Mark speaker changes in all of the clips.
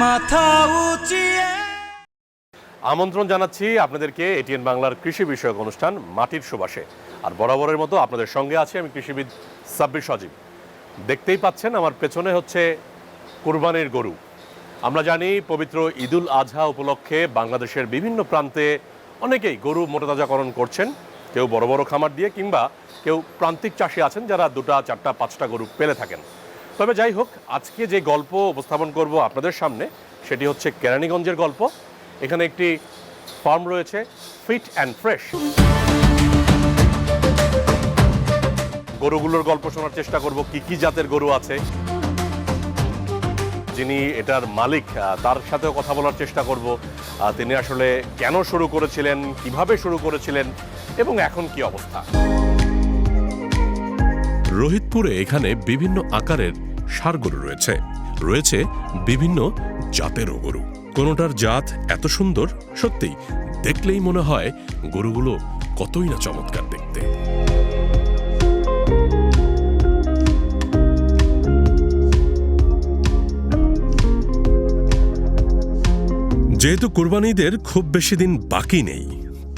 Speaker 1: মাথা উঁচিয়ে।
Speaker 2: আমন্ত্রণ জানাচ্ছি আপনাদেরকে এটিএন বাংলার কৃষি বিষয়ক অনুষ্ঠান মাটির সুবাসে। আর বরাবরের মতো আপনাদের সঙ্গে আছি আমি কৃষিবিদ সাব্বির সজীব। দেখতেই পাচ্ছেন আমার পেছনে হচ্ছে কুরবানির গরু। আমরা জানি পবিত্র ঈদুল আজহা উপলক্ষে বাংলাদেশের বিভিন্ন প্রান্তে অনেকেই গরু মোটাতাজাকরণ করছেন, কেউ বড় বড় খামার দিয়ে, কিংবা কেউ প্রান্তিক চাষি আছেন যারা 2টা 4টা 5টা গরু পেলে থাকেন। তবে যাই হোক, আজকে যে গল্প উপস্থাপন করব আপনাদের সামনে সেটি হচ্ছে কেরানীগঞ্জের গল্প। এখানে একটি ফার্ম রয়েছে, ফিট অ্যান্ড ফ্রেশ। গরুগুলোর গল্প শোনার চেষ্টা করব, কি কি জাতের গরু আছে, যিনি এটার মালিক তার সাথেও কথা বলার চেষ্টা করব। তিনি আসলে কেন শুরু করেছিলেন, কিভাবে শুরু করেছিলেন এবং এখন কি অবস্থা।
Speaker 3: রোহিতপুরে এখানে বিভিন্ন আকারের ষাঁড় গরু রয়েছে বিভিন্ন জাতেরও গরু। কোনোটার জাত এত সুন্দর, সত্যিই দেখলেই মনে হয় গরুগুলো কতই না চমৎকার দেখতে। যেহেতু কুরবানিদের খুব বেশি দিন বাকি নেই,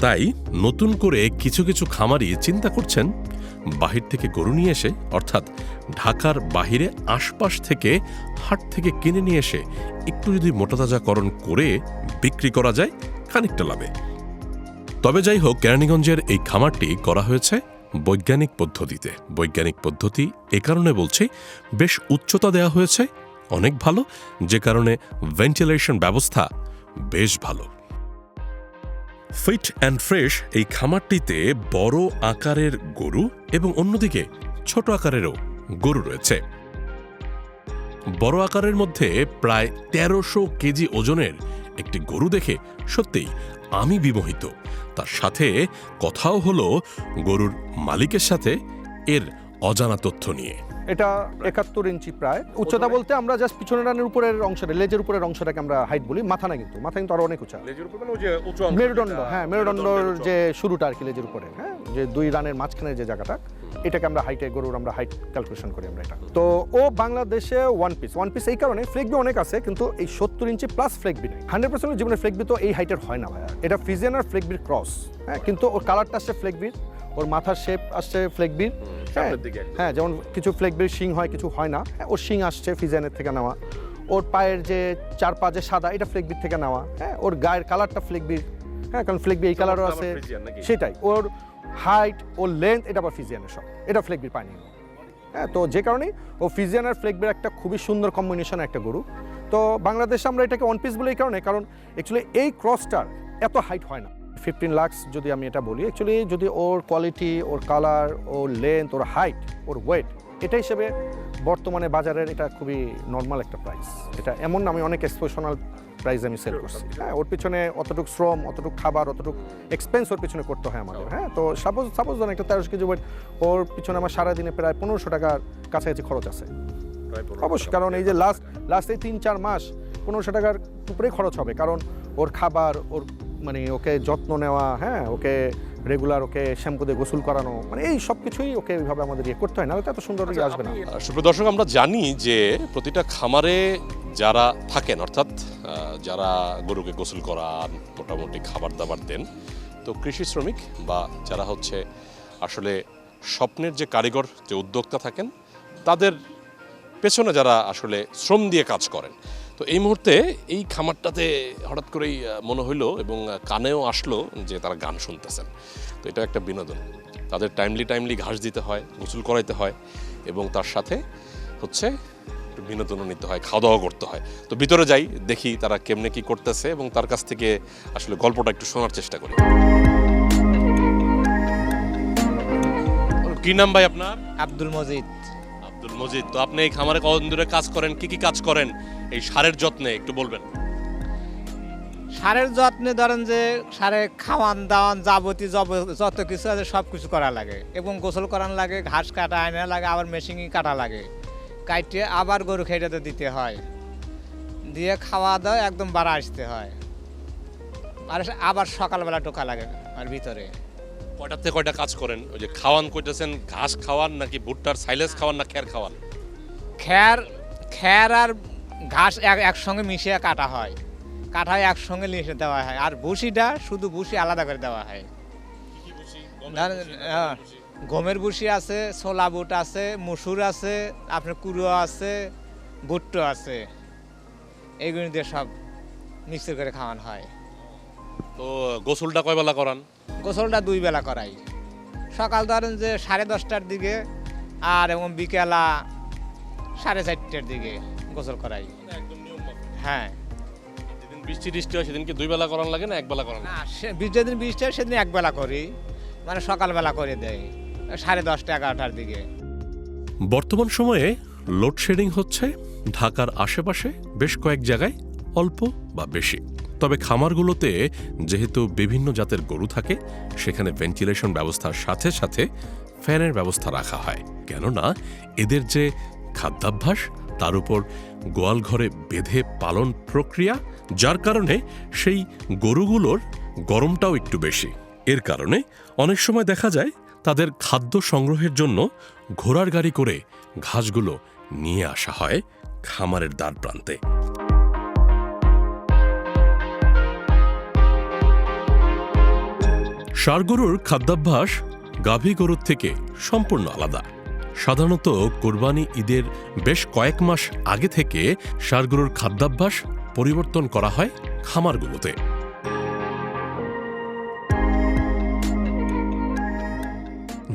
Speaker 3: তাই নতুন করে কিছু কিছু খামারি চিন্তা করছেন বাহির থেকে গরু নিয়ে এসে, অর্থাৎ ঢাকার বাহিরে আশপাশ থেকে হাট থেকে কিনে নিয়ে এসে একটু যদি মোটাতাজাকরণ করে বিক্রি করা যায় খানিকটা লাভে। তবে যাই হোক, কেরানীগঞ্জের এই খামারটি করা হয়েছে বৈজ্ঞানিক পদ্ধতিতে। বৈজ্ঞানিক পদ্ধতি এ কারণে বলছি, বেশ উচ্চতা দেওয়া হয়েছে, অনেক ভালো, যে কারণে ভেন্টিলেশন ব্যবস্থা বেশ ভালো। ফিট অ্যান্ড ফ্রেশ এই খামারটিতে বড় আকারের গরু এবং অন্যদিকে ছোট আকারেরও গরু রয়েছে। বড় আকারের মধ্যে প্রায় 1300 কেজি ওজনের একটি গরু দেখে সত্যিই আমি বিমোহিত। তার সাথে কথাও হলো গরুর মালিকের সাথে এর অজানা তথ্য নিয়ে।
Speaker 4: এটা 71 ইঞ্চি প্রায় উচ্চতা। বলতে আমরা জাস্ট পিছনের রানের উপরের অংশটা, লেজের উপরের অংশটাকে আমরা হাইট বলি, মাথা না, কিন্তু মাথা কিন্তু আরো অনেক উঁচা। মেরুদণ্ড, হ্যাঁ, মেরুদণ্ডর যে শুরুটা আর কি লেজের উপরে, হ্যাঁ, যে 2 রানের মাঝখানে যে জায়গাটা, এটাকে আমরা হাইটে, গরুর আমরা হাইট ক্যালকুলেশন করি আমরা এটা। তো ও বাংলাদেশে ওয়ান পিস এই কারণে, ফ্লেগবি অনেক আছে কিন্তু এই 70 ইঞ্চি প্লাস ফ্লেগবি নেই। 100% জীবনে ফ্লেগবি তো এই হাইটের হয় না ভাইয়া। এটা ফ্রিজিয়ান আর ফ্লেগবির ক্রস, হ্যাঁ, কিন্তু ওর কালারটা আসছে ফ্লেগবির, ওর মাথার শেপ আসছে ফ্লেগবির। হ্যাঁ, যেমন কিছু ফ্লেগবির শিং হয়, কিছু হয় না, ওর শিং আসছে ফ্রিজিয়ানের থেকে নেওয়া। ওর পায়ের যে 4 পা যে সাদা, এটা ফ্লেগবির থেকে নেওয়া। হ্যাঁ, ওর গায়ের কালারটা ফ্লেগবির, হ্যাঁ, কারণ ফ্লেগবি এই কালারও আছে, সেটাই। ওর হাইট, ওর লেন্থ, এটা আবার ফ্রিজিয়ানের সব, এটা ফ্লেগবির পায়নি। হ্যাঁ, তো যে কারণে ও ফ্রিজিয়ান আর ফ্লেগবির একটা খুবই সুন্দর কম্বিনেশন একটা গরু। তো বাংলাদেশে আমরা এটাকে ওয়ান পিস বলে এই কারণে, কারণ অ্যাকচুয়ালি এই ক্রসটার এত হাইট হয় না। 15 লাখ যদি আমি এটা বলি, অ্যাকচুয়ালি যদি ওর কোয়ালিটি, ওর কালার, ওর লেন্থ, ওর হাইট, ওর ওয়েট, এটা হিসেবে বর্তমানে বাজারের এটা খুবই নর্মাল একটা প্রাইস। এটা এমন না আমি অনেক এক্সপোশনাল প্রাইস আমি সেল করছি। হ্যাঁ, ওর পিছনে অতটুকু শ্রম, অতটুকু খাবার, অতটুকু এক্সপেন্স ওর পিছনে করতে হয় আমাদের। হ্যাঁ, তো সাপোজ ধরেন একটা 1300 কেজি ওয়েট, ওর পিছনে আমার সারাদিনে প্রায় 1500 টাকার কাছাকাছি খরচ আছে অবশ্যই। কারণ এই যে লাস্ট এই 3-4 মাস 1500 টাকার উপরেই খরচ হবে, কারণ ওর খাবার, ওর মানে ওকে যত্ন নেওয়া, হ্যাঁ, ওকে রেগুলার ওকে শ্যাম্পু দিয়ে গোসল করানো, মানে এই সব কিছুই ওকে ওইভাবে আমাদের করতে হয়, না এত সুন্দর আসবে না।
Speaker 2: সুপ্রিয় দর্শক, আমরা জানি যে প্রতিটা খামারে যারা থাকেন, অর্থাৎ যারা গরুকে গোসল করান, মোটামুটি খাবার দাবার দেন, তো কৃষি শ্রমিক বা যারা হচ্ছে আসলে স্বপ্নের যে কারিগর, যে উদ্যোক্তা থাকেন, তাদের পেছনে যারা আসলে শ্রম দিয়ে কাজ করেন। তো এই মুহূর্তে এই খামারটাতে হঠাৎ করেই মনে হইলো এবং কানেও আসলো যে তারা গান শুনতেছেন। তো এটা একটা বিনোদন, তাদের টাইমলি ঘাস দিতে হয়, গোসল করাইতে হয় এবং তার সাথে হচ্ছে একটু বিনোদনও নিতে হয়, খাওয়া দাওয়া করতে হয়। তো ভিতরে যাই, দেখি তারা কেমনে কি করতেছে এবং তার কাছ থেকে আসলে গল্পটা একটু শোনার চেষ্টা করি। কি নাম ভাই আপনার?
Speaker 5: আব্দুল মজিদ।
Speaker 2: আব্দুল মজিদ, তো আপনি এই খামারে কতদিন ধরে কাজ করেন, কি কি কাজ করেন এই ষাঁড়ের যত্নে একটু বলবেন?
Speaker 5: ষাঁড়ের যত্নে ধরেন যে ষাঁড়ে খাওয়ান দাওয়ান যাবতীয় যত কিছু আছে সব কিছু করা লাগে, এবং গোসল করান লাগে, ঘাস কাটা আনা লাগে, আবার মেশিনই কাটা লাগে, কাটিয়ে আবার গরু খেটাতে দিতে হয়, দিয়ে খাওয়া দাওয়া একদম বাড়া আসতে হয়, আর আবার সকালবেলা টোকা লাগে আর ভিতরে।
Speaker 2: কয়টা থেকে কয়টা কাজ করেন? ওই যে খাওয়ান কইতেছেন, ঘাস খাওয়ান নাকি ভুট্টার সাইলেজ খাওয়ান না খ্যার খাওয়ান?
Speaker 5: খ্যার আর ঘাস একসঙ্গে মিশিয়ে কাটা হয়, একসঙ্গে মিশিয়ে দেওয়া হয়। আর ভুসিটা শুধু ভুসি আলাদা করে দেওয়া হয়। গমের ভুসি আছে, ছোলা বুট আছে, মসুর আছে, আপনার কুড়ো আছে, ভুট্টো আছে, এইগুলো দিয়ে সব মিক্স করে খাওয়ানো হয়।
Speaker 2: তো গোসলটা কয় বেলা করান?
Speaker 5: গোসলটা 2 বেলা করাই, সকাল ধরেন যে 10:30টার দিকে আর এবং বিকেলা 4:30টার দিকে গোসল করাই। হ্যাঁ,
Speaker 2: যেদিন বৃষ্টি হয় সেদিন কি 2 বেলা করান লাগে না 1 বেলা করান?
Speaker 5: না, যেদিন বৃষ্টি হয় সেদিন 1 বেলা করি, মানে সকালবেলা করে দেয় 10:30 11টার দিকে।
Speaker 3: বর্তমান সময়ে লোডশেডিং হচ্ছে ঢাকার আশেপাশে বেশ কয়েক জায়গায়, অল্প বা বেশি। তবে খামারগুলোতে যেহেতু বিভিন্ন জাতের গরু থাকে, সেখানে ভেন্টিলেশন ব্যবস্থার সাথে সাথে ফ্যানের ব্যবস্থা রাখা হয়। কেননা এদের যে খাদ্যাভ্যাস, তার উপর গোয়াল ঘরে বেঁধে পালন প্রক্রিয়া, যার কারণে সেই গরুগুলোর গরমটাও একটু বেশি। এর কারণে অনেক সময় দেখা যায় তাদের খাদ্য সংগ্রহের জন্য ঘোড়ার গাড়ি করে ঘাসগুলো নিয়ে আসা হয় খামারের দ্বার প্রান্তে। ষাঁড় গরুর খাদ্যাভ্যাস গাভী গরুর থেকে সম্পূর্ণ আলাদা। সাধারণত কোরবানি ঈদের বেশ কয়েক মাস আগে থেকে ষাঁড় গরুর খাদ্যাভ্যাস পরিবর্তন করা হয় খামারগুলোতে।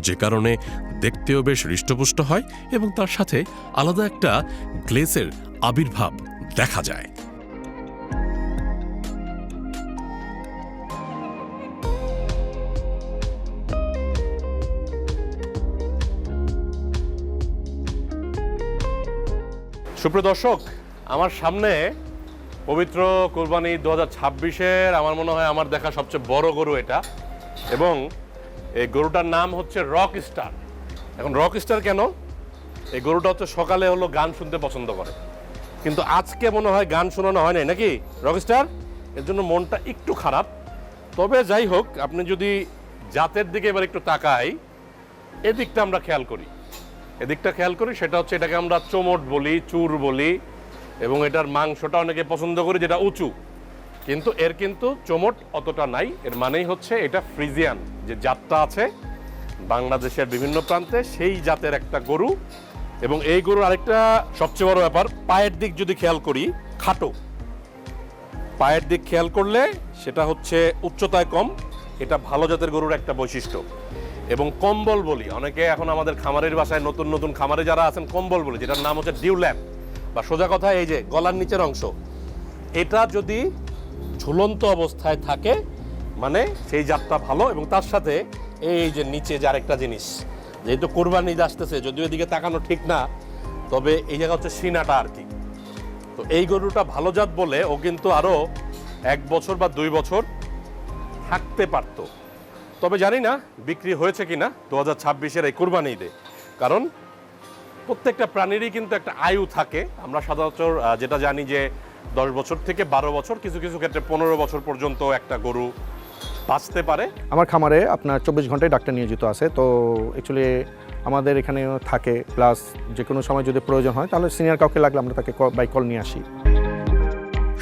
Speaker 3: যে কারণে দেখতেও বেশ হৃষ্টপুষ্ট হয় এবং তার সাথে আলাদা একটা গ্লেসের আবির্ভাব দেখা যায়।
Speaker 2: সুপ্রিয় দর্শক, আমার সামনে পবিত্র কোরবানি 2026-এর আমার মনে হয় আমার দেখা সবচেয়ে বড় গরু এটা, এবং এই গরুটার নাম হচ্ছে রক স্টার। এখন রক স্টার কেন? এই গরুটা হচ্ছে সকালে হলো গান শুনতে পছন্দ করে, কিন্তু আজকে মনে হয় গান শোনানো হয় নাই নাকি রক স্টার, এর জন্য মনটা একটু খারাপ। তবে যাই হোক, আপনি যদি জাতের দিকে এবার একটু তাকাই, এদিকটা আমরা খেয়াল করি, সেটা হচ্ছে এটাকে আমরা চোমট বলি, চুর বলি, এবং এটার মাংসটা অনেকে পছন্দ করি যেটা উঁচু, কিন্তু এর কিন্তু চোমট অতটা নাই। এর মানেই হচ্ছে এটা ফ্রিজিয়ান যে জাতটা আছে বাংলাদেশের বিভিন্ন প্রান্তে, সেই জাতের একটা গরু। এবং এই গরুর আরেকটা সবচেয়ে বড় ব্যাপার, পায়ের দিক যদি খেয়াল করি, খাটো পায়ের দিক খেয়াল করলে সেটা হচ্ছে উচ্চতায় কম, এটা ভালো জাতের গরুর একটা বৈশিষ্ট্য। এবং কম্বল বলি, অনেকে এখন আমাদের খামারের বাসায় নতুন নতুন খামারে যারা আছেন কম্বল বলি, যেটার নাম হচ্ছে ডিউল্যাপ, বা সোজা কথা এই যে গলার নিচের অংশ, এটা যদি ঝুলন্ত অবস্থায় থাকে মানে সেই জাতটা ভালো। এবং তার সাথে এই যে নিচে যে আরেকটা জিনিস, যেহেতু কোরবানি ঈদ আসতেছে, যদিও এদিকে তাকানো ঠিক না, তবে এই জায়গা হচ্ছে সিনাটা আর কি। তো এই গরুটা ভালো জাত বলে ও কিন্তু আরো 1 বছর বা 2 বছর থাকতে পারত। তবে জানি না বিক্রি হয়েছে কিনা 2026-এর এই কোরবানি ঈদে, কারণ প্রত্যেকটা প্রাণীরই কিন্তু একটা আয়ু থাকে। আমরা সাধারণত যেটা জানি যে 10 বছর থেকে 12 বছর, কিছু কিছু ক্ষেত্রে 15 বছর পর্যন্ত একটা গরু বাঁচতে পারে।
Speaker 4: আমার খামারে আপনার 24 ঘন্টায় ডাক্তার নিয়োজিত আছে, তো অ্যাকচুয়ালি আমাদের এখানে থাকে, প্লাস যে কোনো সময় যদি প্রয়োজন হয় তাহলে সিনিয়র কাউকে লাগলে আমরা তাকে বাই কল নিয়ে আসি।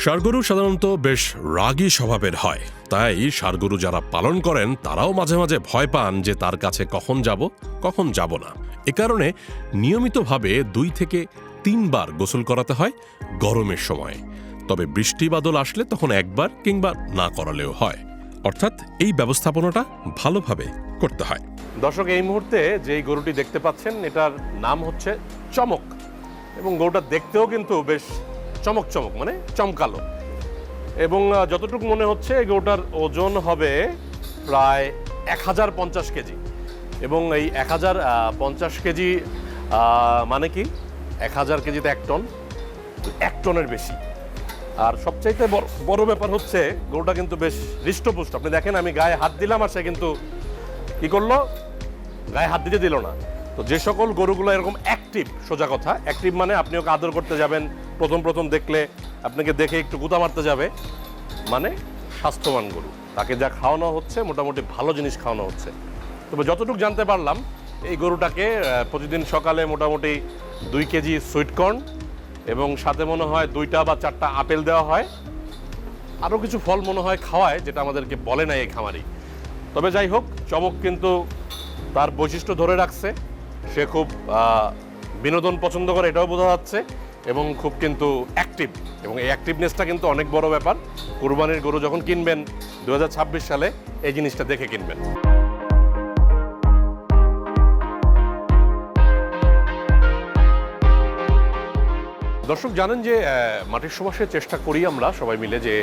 Speaker 3: ষাঁড় গরু সাধারণত বেশ রাগী স্বভাবের হয়, তাই ষাঁড় গরু যারা পালন করেন তারাও মাঝে মাঝে ভয় পান যে তার কাছে কখন যাব না। এ কারণে নিয়মিতভাবে 2 থেকে 3 বার গোসল করাতে হয় গরমের সময়। তবে বৃষ্টি বাদল আসলে তখন 1 বার কিংবা না করালেও হয়, অর্থাৎ এই ব্যবস্থাপনাটা ভালোভাবে করতে হয়।
Speaker 2: দর্শক, এই মুহূর্তে যেই গরুটি দেখতে পাচ্ছেন এটার নাম হচ্ছে চমক, এবং গরুটা দেখতেও কিন্তু বেশ চমক মানে চমকালো। এবং যতটুকু মনে হচ্ছে এই গরুটার ওজন হবে প্রায় 1050 কেজি, এবং এই 1050 কেজি মানে কি 1000 কেজিতে 1 টন, 1 টনের বেশি। আর সবচাইতে বড় ব্যাপার হচ্ছে গরুটা কিন্তু বেশ হৃষ্টপুষ্ট। আপনি দেখেন, আমি গায়ে হাত দিলাম আর সে কিন্তু কি করলো, গায়ে হাত দিতে দিল না। তো যে সকল গরুগুলো এরকম অ্যাক্টিভ, সোজা কথা অ্যাক্টিভ মানে আপনি ওকে আদর করতে যাবেন, প্রথম দেখলে আপনাকে দেখে একটু গুঁতা মারতে যাবে, মানে স্বাস্থ্যবান গরু। তাকে যা খাওয়ানো হচ্ছে মোটামুটি ভালো জিনিস খাওয়ানো হচ্ছে। তবে যতটুকু জানতে পারলাম, এই গরুটাকে প্রতিদিন সকালে মোটামুটি 2 কেজি সুইট কর্ন এবং সাথে মনে হয় 2টা বা 4টা আপেল দেওয়া হয়, আরও কিছু ফল মনে হয় খাওয়ায়, যেটা আমাদেরকে বলে না এই খামারি। তবে যাই হোক, চমক কিন্তু তার বৈশিষ্ট্য ধরে রাখছে। সে খুব বিনোদন পছন্দ করে, এটাও বোঝা যাচ্ছে, এবং খুব কিন্তু অ্যাক্টিভ, এবং এই অ্যাক্টিভনেসটা কিন্তু অনেক বড় ব্যাপার। কুরবানির গরু যখন কিনবেন 2026 সালে, এই জিনিসটা দেখে কিনবেন। দর্শক জানেন যে মাটির সুবাসে চেষ্টা করি আমরা সবাই মিলে যে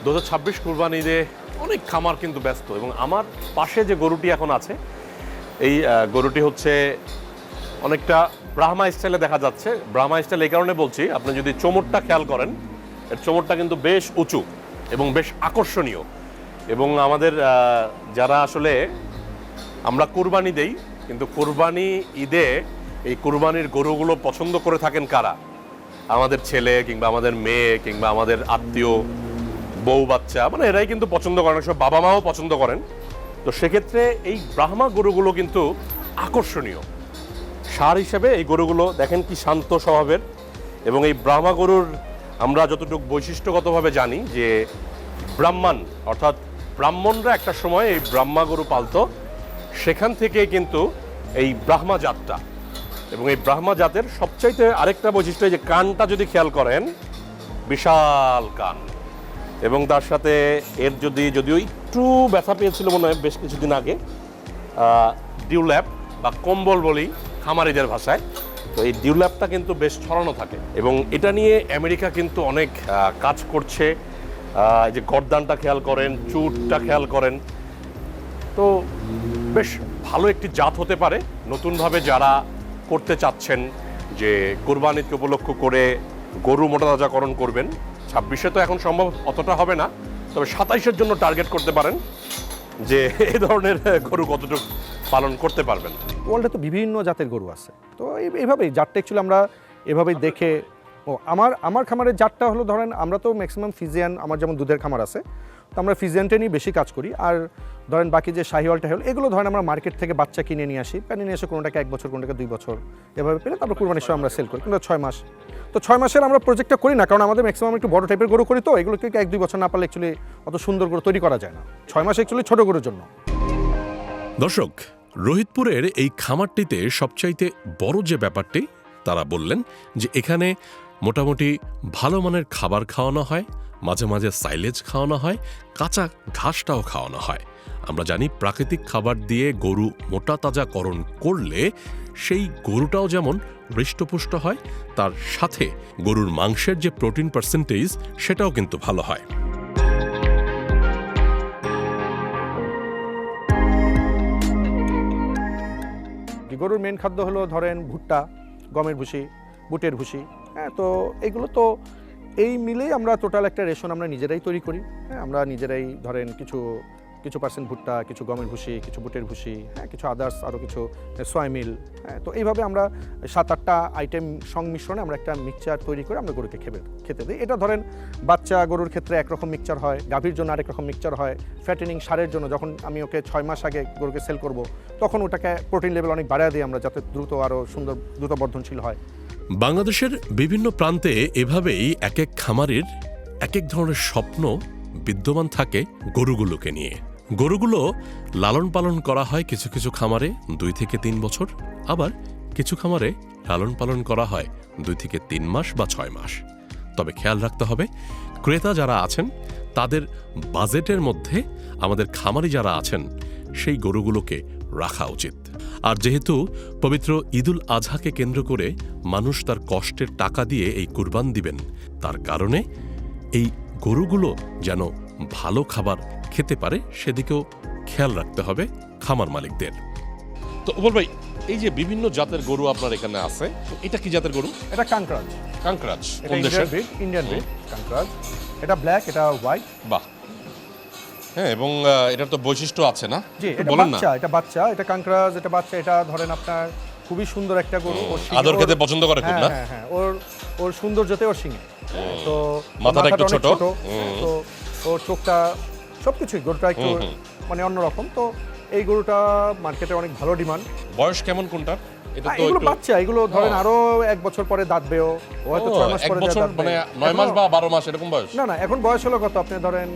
Speaker 2: 2026 কুরবানি ঈদে অনেক খামার কিন্তু ব্যস্ত, এবং আমার পাশে যে গরুটি এখন আছে, এই গরুটি হচ্ছে অনেকটা ব্রাহ্মা স্টাইলে দেখা যাচ্ছে। ব্রাহ্মা স্টাইল এই কারণে বলছি, আপনি যদি চোমরটা খেয়াল করেন, এর চোমরটা কিন্তু বেশ উঁচু এবং বেশ আকর্ষণীয়। এবং আমাদের যারা আসলে আমরা কুরবানি দেই, কিন্তু কুরবানি ঈদে এই কুরবানির গরুগুলো পছন্দ করে থাকেন কারা? আমাদের ছেলে কিংবা আমাদের মেয়ে কিংবা আমাদের আত্মীয়, বউ বাচ্চা, মানে এরাই কিন্তু পছন্দ করেন, সব বাবা মাও পছন্দ করেন। তো সেক্ষেত্রে এই ব্রাহ্মা গরুগুলো কিন্তু আকর্ষণীয়। সার হিসেবে এই গরুগুলো দেখেন কি শান্ত স্বভাবের, এবং এই ব্রাহ্মা গরুর আমরা যতটুকু বৈশিষ্ট্যগতভাবে জানি যে ব্রাহ্মণ, অর্থাৎ ব্রাহ্মণরা একটা সময় এই ব্রাহ্মা গরু পালতো, সেখান থেকে কিন্তু এই ব্রাহ্মা জাতটা। এবং এই ব্রাহ্মা জাতের সবচাইতে আরেকটা বৈশিষ্ট্য, যে কানটা যদি খেয়াল করেন, বিশাল কান, এবং তার সাথে এর যদিও একটু ব্যথা পেয়েছিল মনে হয় বেশ কিছুদিন আগে, ডিউল্যাপ বা কম্বল বলি খামারিদের ভাষায়, তো এই ডিউল্যাপটা কিন্তু বেশ ছড়ানো থাকে, এবং এটা নিয়ে আমেরিকা কিন্তু অনেক কাজ করছে। এই যে গর্দানটা খেয়াল করেন, চুটটা খেয়াল করেন, তো বেশ ভালো একটি জাত হতে পারে। নতুনভাবে যারা করতে চাচ্ছেন যে কুরবানিকে উপলক্ষ করে গরু মোটাতাজাকরণ করবেন, 26-এ তো এখন সম্ভব অতটা হবে না, তবে 27-এর জন্য টার্গেট করতে পারেন যে এই ধরনের গরু কতটুকু পালন করতে পারবেন।
Speaker 4: ওয়ার্ল্ডে তো বিভিন্ন জাতের গরু আছে, তো এইভাবেই জাতটা অ্যাকচুয়ালি আমরা এভাবেই দেখে। আমার খামারের জাতটা হলো, ধরেন আমরা তো ম্যাক্সিমাম ফিজিয়ান, আমার যেমন দুধের খামার আছে, তো আমরা ফিজিয়ানটা নিয়ে বেশি কাজ করি। আর ধরেন বাকি যে শাহিওয়াল টাহিওয়াল, এগুলো ধরেন আমরা মার্কেট থেকে বাচ্চা কিনে নিয়ে আসি, নিয়ে এসে কোনোটাকে 1 বছর, কোনোটাকে 2 বছর এভাবে পেলে তারপর কুরবানির সময় আমরা সেল করি, কিন্তু 6 মাস। তো 6 মাসের আমরা প্রজেক্টটা করি না, কারণ আমাদের ম্যাক্সিমাম একটু বড় টাইপের গরু করি, তো এগুলোকে 1-2 বছর না পারলে অ্যাকচুয়ালি অত সুন্দর গরু তৈরি করা যায় না। 6 মাস অ্যাকচুয়ালি ছোট গরুর জন্য।
Speaker 3: দর্শক, রোহিতপুরের এই খামারটিতে সবচাইতে বড় যে ব্যাপারটি তারা বললেন যে এখানে মোটামুটি ভালো মানের খাবার খাওয়ানো হয়, মাঝে মাঝে সাইলেজ খাওয়ানো হয়, কাঁচা ঘাসটাও খাওয়ানো হয়। আমরা জানি প্রাকৃতিক খাবার দিয়ে গরু মোটা তাজাকরণ করলে সেই গরুটাও যেমন হৃষ্টপুষ্ট হয়, তার সাথে গরুর মাংসের যে প্রোটিন পার্সেন্টেজ সেটাও কিন্তু ভালো হয়।
Speaker 4: গরুর মেন খাদ্য হলো ধরেন ভুট্টা, গমের ভুসি, বুটের ভুসি, হ্যাঁ, তো এইগুলো তো এই মিলেই আমরা টোটাল একটা রেশন আমরা নিজেরাই তৈরি করি। হ্যাঁ, আমরা নিজেরাই ধরেন কিছু পার্সেন্ট ভুট্টা, কিছু গমের ভুসি, কিছু বুটের ভুসি, হ্যাঁ, কিছু আদার্স আরও কিছু সয়া মিল, হ্যাঁ, তো এইভাবে আমরা 7-8টা আইটেম সংমিশ্রণে আমরা একটা মিক্সচার তৈরি করে আমরা গরুকে খেতে দিই। এটা ধরেন বাচ্চা গরুর ক্ষেত্রে একরকম মিক্সচার হয়, গাভীর জন্য আরেক রকম মিক্সচার হয়, ফ্যাটেনিং সারের জন্য যখন আমি ওকে 6 মাস আগে গরুকে সেল করব, তখন ওটাকে প্রোটিন লেভেল অনেক বাড়ায় দিই আমরা, যাতে আরও দ্রুত বর্ধনশীল হয়।
Speaker 3: বাংলাদেশের বিভিন্ন প্রান্তে এভাবেই এক এক খামারের এক এক ধরনের স্বপ্ন বিদ্যমান থাকে গরুগুলোকে নিয়ে। গরুগুলো লালন পালন করা হয় কিছু কিছু খামারে 2 থেকে 3 বছর, আবার কিছু খামারে লালন পালন করা হয় 2 থেকে 3 মাস বা 6 মাস। তবে খেয়াল রাখতে হবে, ক্রেতা যারা আছেন তাদের বাজেটের মধ্যে আমাদের খামারি যারা আছেন সেই গরুগুলোকে রাখা উচিত। আর যেহেতু পবিত্র ঈদুল আজহাকে কেন্দ্র করে মানুষ তার কষ্টের টাকা দিয়ে এই কুরবান দিবেন, তার কারণে এই গরুগুলো যেন ভালো খাবার খেতে পারে সেদিকেও খেয়াল রাখতে হবে খামার মালিকদের।
Speaker 2: তো উপর ভাই, এই যে বিভিন্ন জাতের গরু আপনার এখানে আছে, এটা কি জাতের গরু?
Speaker 4: এটা কাঙ্করাজ।
Speaker 2: কাঙ্করাজ
Speaker 4: এটা
Speaker 2: কোন দেশের?
Speaker 4: Indian breed Kankrej. এটা ব্ল্যাক, এটা হোয়াইট।
Speaker 2: বাহ, হ্যাঁ, এবং এটার তো বৈশিষ্ট্য আছে না?
Speaker 4: জি, এটা
Speaker 2: বলেন না।
Speaker 4: বাচ্চা, এটা কাঙ্করাজ, এটা বাচ্চা। এটা ধরেন আপনার খুবই সুন্দর একটা গরু,
Speaker 2: আদর খেতে পছন্দ করে খুব, না?
Speaker 4: হ্যাঁ, ওর সৌন্দর্যতে ওর শিঙে, তো
Speaker 2: মাথাটা একটু ছোট,
Speaker 4: তো ওর চোখটা সবকিছুই গরুটা একটু মানে অন্যরকম। তো এই গরুটা মার্কেটে অনেক ভালো ডিমান্ড।
Speaker 2: বয়স কেমন কোনটা? এটা তো
Speaker 4: এগুলো
Speaker 2: একটু
Speaker 4: বাচ্চা, এগুলো ধরেন আরো 1 বছর পরে দাঁতবেও, হয়তো 6 মাস
Speaker 2: 1
Speaker 4: পরে
Speaker 2: বছর
Speaker 4: দাঁতবে।
Speaker 2: মানে 9 মাস বা 12 মাস এরকম বয়স।
Speaker 4: না এখন বয়স হলো কত, আপনি ধরেন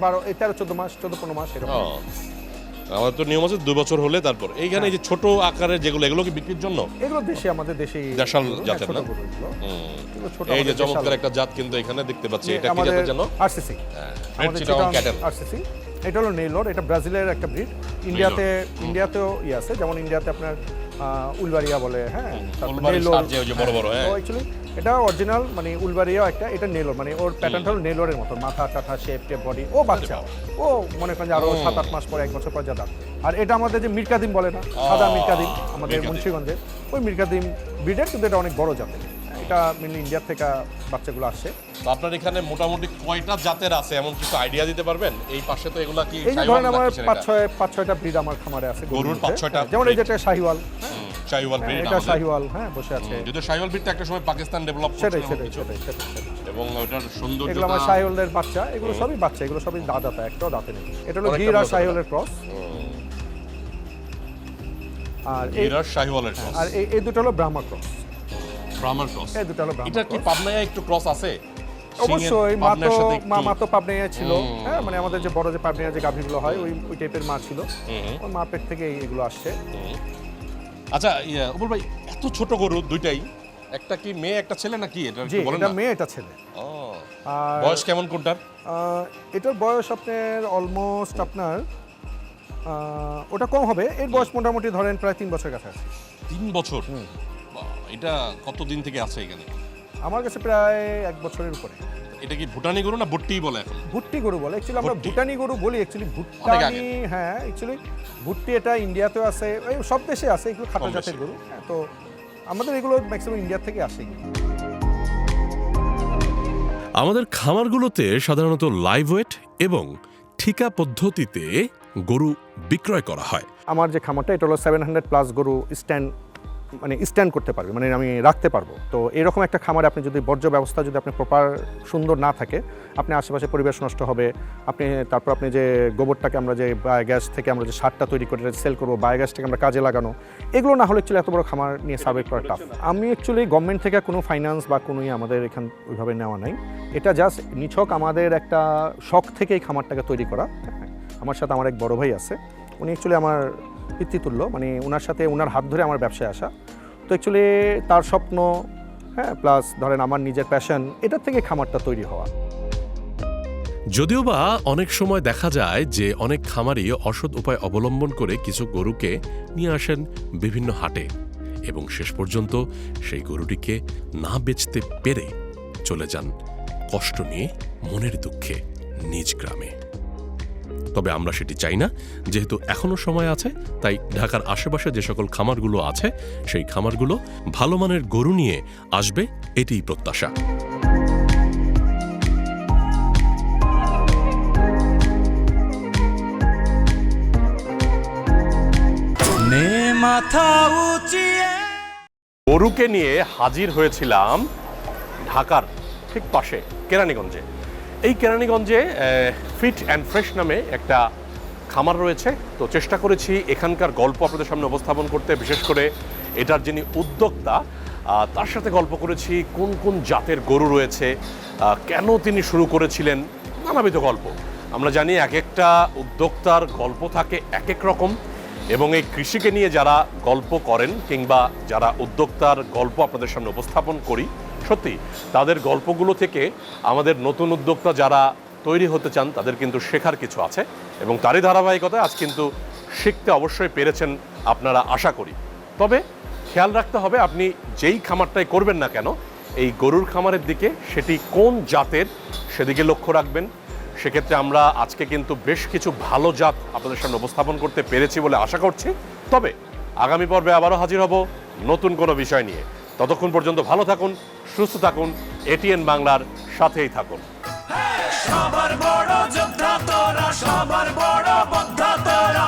Speaker 4: 13-14 মাস, 14-15 মাস এরকম।
Speaker 2: আমাদের তো নিয়ম আছে 2 বছর হলে তারপর। এইখানে এই যে ছোট আকারের যেগুলো, এগুলো কি বিক্রির জন্য?
Speaker 4: এগুলো দেশে, আমাদের দেশেই
Speaker 2: দেশাল জাতের
Speaker 4: ছোট
Speaker 2: না?
Speaker 4: গরু এগুলো। এগুলো ছোট
Speaker 2: এই যে
Speaker 4: আমাদের
Speaker 2: চমৎকার
Speaker 4: দেশাল।
Speaker 2: একটা জাত কিন্তু এখানে দেখতে পাচ্ছি, এটা কি
Speaker 4: আমাদের
Speaker 2: জাতের জন্য?
Speaker 4: আরসিসি।
Speaker 2: রেড
Speaker 4: আমাদের
Speaker 2: চিটাগং ক্যাটেল।
Speaker 4: আরসিসি। এটা হলো নেইলর, এটা ব্রাজিলের একটা ব্রিড। ইন্ডিয়াতেও আছে, যেমন ইন্ডিয়াতে আপনার উলবারিয়া বলে, হ্যাঁ,
Speaker 2: উলবারি সার যে ওই যে বড় বড়, হ্যাঁ।
Speaker 4: তো অ্যাকচুয়ালি এটা অরিজিনাল, মানে উলবারিয়া একটা, এটা নেইলর, মানে ওর প্যাটার্নটা হলো নেইলরের মতো, মাথা টাথা শেপ টেপ বডি। ও বাচ্চা, ও মনে করেন যে আরো 7-8 মাস পরে, 1 বছর পর যা দাঁত। আর এটা আমাদের যে মিরকাদিম বলে না, সাদা মিরকাদিম, আমাদের মুন্সিগঞ্জে ওই মিরকাদিম ব্রিডের, কিন্তু এটা অনেক বড় জাতের। এটা মেনলি ইন্ডিয়া থেকে বাচ্চাগুলো আসছে।
Speaker 2: তো আপনার এখানে মোটামুটি কয়টা জাতের আছে এমন কিছু আইডিয়া দিতে পারবেন? এই পাশে তো এগুলা কি
Speaker 4: এই যে ধরেন আমার 5-6টা ব্রিড আমার খামারে আছে
Speaker 2: গরুর 5-6টা,
Speaker 4: যেমন এই যেটা শাহিওয়াল,
Speaker 2: শাহিওয়াল ব্রিড।
Speaker 4: এটা শাহিওয়াল, হ্যাঁ, বসে আছে।
Speaker 2: যদি শাহিওয়াল ব্রিডটা একটা সময় পাকিস্তান ডেভেলপ
Speaker 4: সেটাই
Speaker 2: করছিল
Speaker 4: সেটাই
Speaker 2: কিছু,
Speaker 4: সেটাই সেটাই সেটাই।
Speaker 2: এবং ওটার
Speaker 4: এগুলো
Speaker 2: সৌন্দর্যতা
Speaker 4: আমার শাহিওয়ালের বাচ্চা, এগুলো সবই বাচ্চা, এগুলো সবই দাঁতা, একটাও দাঁতে নেই। এটা হলো
Speaker 2: অনেকটা
Speaker 4: গির আর
Speaker 2: বড়
Speaker 4: শাহিওয়ালের ক্রস। আর এই
Speaker 2: গির আর শাহিওয়ালের ক্রস।
Speaker 4: আর এই দুটো হলো ব্রাহ্মা ক্রস।
Speaker 2: ব্রাহ্মার ক্রস।
Speaker 4: এই দুটো হলো ব্রাহ্মা
Speaker 2: এটা কি
Speaker 4: ক্রস।
Speaker 2: পাবনায় একটু ক্রস আছে?
Speaker 4: অবশ্যই,
Speaker 2: সিংহের পাবনার সাথে একটু-
Speaker 4: মা তো পাবনাইয়া ছিল, হ্যাঁ, মানে আমাদের যে বড় যে পাবনাইয়া যে গাভীগুলো হয়, ওই টাইপের মা ছিল। ওই মা পেট থেকে এগুলো আসছে।
Speaker 2: আচ্ছা, উবুল ভাই, এত ছোট গরু দুইটাই, একটা কি মেয়ে একটা ছেলে নাকি? এটা
Speaker 4: জি,
Speaker 2: একটু বলেন
Speaker 4: এটা
Speaker 2: না।
Speaker 4: মেয়ে, এটা ছেলে। আর
Speaker 2: বয়স কেমন কোনটার?
Speaker 4: এটার বয়স আপনার অলমোস্ট আপনার ওটা কম হবে, এর বয়স মোটামুটি ধরেন প্রায় 3 বছর কাছাকাছি।
Speaker 2: 3 বছর? বাহ, এটা কতদিন থেকে আছে এখানে?
Speaker 4: আমার কাছে প্রায় 1 বছরের উপরে।
Speaker 2: এটা কি ভুটানি গরু না ভুট্টি বলে এখন?
Speaker 4: ভুট্টি গরু বলে, অ্যাকচুয়ালি আমরা
Speaker 2: ভুট্টি।
Speaker 4: ভুটানি গরু বলি, অ্যাকচুয়ালি
Speaker 2: অনেক
Speaker 4: ভুটানি,
Speaker 2: আগে।
Speaker 4: হ্যাঁ, অ্যাকচুয়ালি ভুট্টি এটা ইন্ডিয়াতেও আছে, এই সব দেশে আছে, এগুলো খাটো
Speaker 2: কম
Speaker 4: জাতের
Speaker 2: বেশি।
Speaker 4: গরু, হ্যাঁ। তো আমাদের এগুলো ম্যাক্সিমাম ইন্ডিয়া থেকে আসে।
Speaker 3: আমাদের খামারগুলোতে সাধারণত লাইভ ওয়েট এবং ঠিকা পদ্ধতিতে গরু বিক্রয় করা হয়।
Speaker 4: আমার যে খামারটা, এটা হলো 700+ গরু স্ট্যান্ড করতে পারবে, মানে আমি রাখতে পারবো। তো এরকম একটা খামারে আপনি যদি বর্জ্য ব্যবস্থা যদি আপনি প্রপার সুন্দর না থাকে, আপনি আশেপাশে পরিবেশ নষ্ট হবে। তারপর আপনি যে গোবরটাকে আমরা যে বায়োগ্যাস থেকে আমরা যে সারটা তৈরি করে সেল করবো, বায়োগ্যাসটাকে আমরা কাজে লাগানো, এগুলো না হলে অ্যাকচুয়ালি এত বড় খামার নিয়ে সার্ভাইভ করা টাফ। আমি অ্যাকচুয়ালি গভর্নমেন্ট থেকে কোনো ফাইন্যান্স বা কোনো আমাদের এখান ওইভাবে নেওয়া নাই। এটা জাস্ট নিছক আমাদের একটা শখ থেকে এই খামারটাকে তৈরি করা। আমার সাথে আমার এক বড় ভাই আছে, উনি অ্যাকচুয়ালি আমার পিতৃতুল্য, মানে ওনার সাথে ওনার হাত ধরে আমার ব্যবসায় আসা। তো অ্যাকচুয়ালি তার স্বপ্ন, হ্যাঁ, প্লাস ধরেন আমার নিজের প্যাশন, এটার থেকে খামারটা তৈরি হওয়া।
Speaker 3: যদিও বা অনেক সময় দেখা যায় যে অনেক খামারই অসৎ উপায় অবলম্বন করে কিছু গরুকে নিয়ে আসেন বিভিন্ন হাটে এবং শেষ পর্যন্ত সেই গরুটিকে না বেচতে পেরে চলে যান কষ্ট নিয়ে, মনের দুঃখে নিজ গ্রামে। তবে আমরা সেটি চাই না, যেহেতু এখনো সময় আছে, তাই ঢাকার আশেপাশে যে সকল খামারগুলো আছে সেই খামারগুলো ভালো মানের গরু নিয়ে আসবে, এটিই প্রত্যাশা।
Speaker 1: নে মাথা উঁচিয়ে
Speaker 2: গরুকে নিয়ে হাজির হয়েছিলাম ঢাকার ঠিক পাশে কেরানীগঞ্জে। এই কেরানীগঞ্জে ফিট অ্যান্ড ফ্রেশ নামে একটা খামার রয়েছে। তো চেষ্টা করেছি এখানকার গল্প আপনাদের সামনে উপস্থাপন করতে, বিশেষ করে এটার যিনি উদ্যোক্তা তার সাথে গল্প করেছি, কোন কোন জাতের গরু রয়েছে, কেন তিনি শুরু করেছিলেন, নানাবিধ গল্প। আমরা জানি এক একটা উদ্যোক্তার গল্প থাকে এক এক রকম, এবং এই কৃষিকে নিয়ে যারা গল্প করেন কিংবা যারা উদ্যোক্তার গল্প আপনাদের সামনে উপস্থাপন করি, সত্যি তাদের গল্পগুলো থেকে আমাদের নতুন উদ্যোক্তা যারা তৈরি হতে চান তাদের কিন্তু শেখার কিছু আছে, এবং তারই ধারাবাহিকতায় আজ কিন্তু শিখতে অবশ্যই পেরেছেন আপনারা, আশা করি। তবে খেয়াল রাখতে হবে, আপনি যেই খামারটাই করবেন না কেন, এই গরুর খামারের দিকে সেটি কোন জাতের সেদিকে লক্ষ্য রাখবেন। সেক্ষেত্রে আমরা আজকে কিন্তু বেশ কিছু ভালো জাত আপনাদের সামনে উপস্থাপন করতে পেরেছি বলে আশা করছি। তবে আগামী পর্বে আবারও হাজির হব নতুন কোনো বিষয় নিয়ে। ততক্ষণ পর্যন্ত ভালো থাকুন, সুস্থ থাকুন, এটিএন বাংলার সাথেই থাকুন।
Speaker 1: সবার বড় যোদ্ধা তোরা, সবার বড় যোদ্ধা তোরা।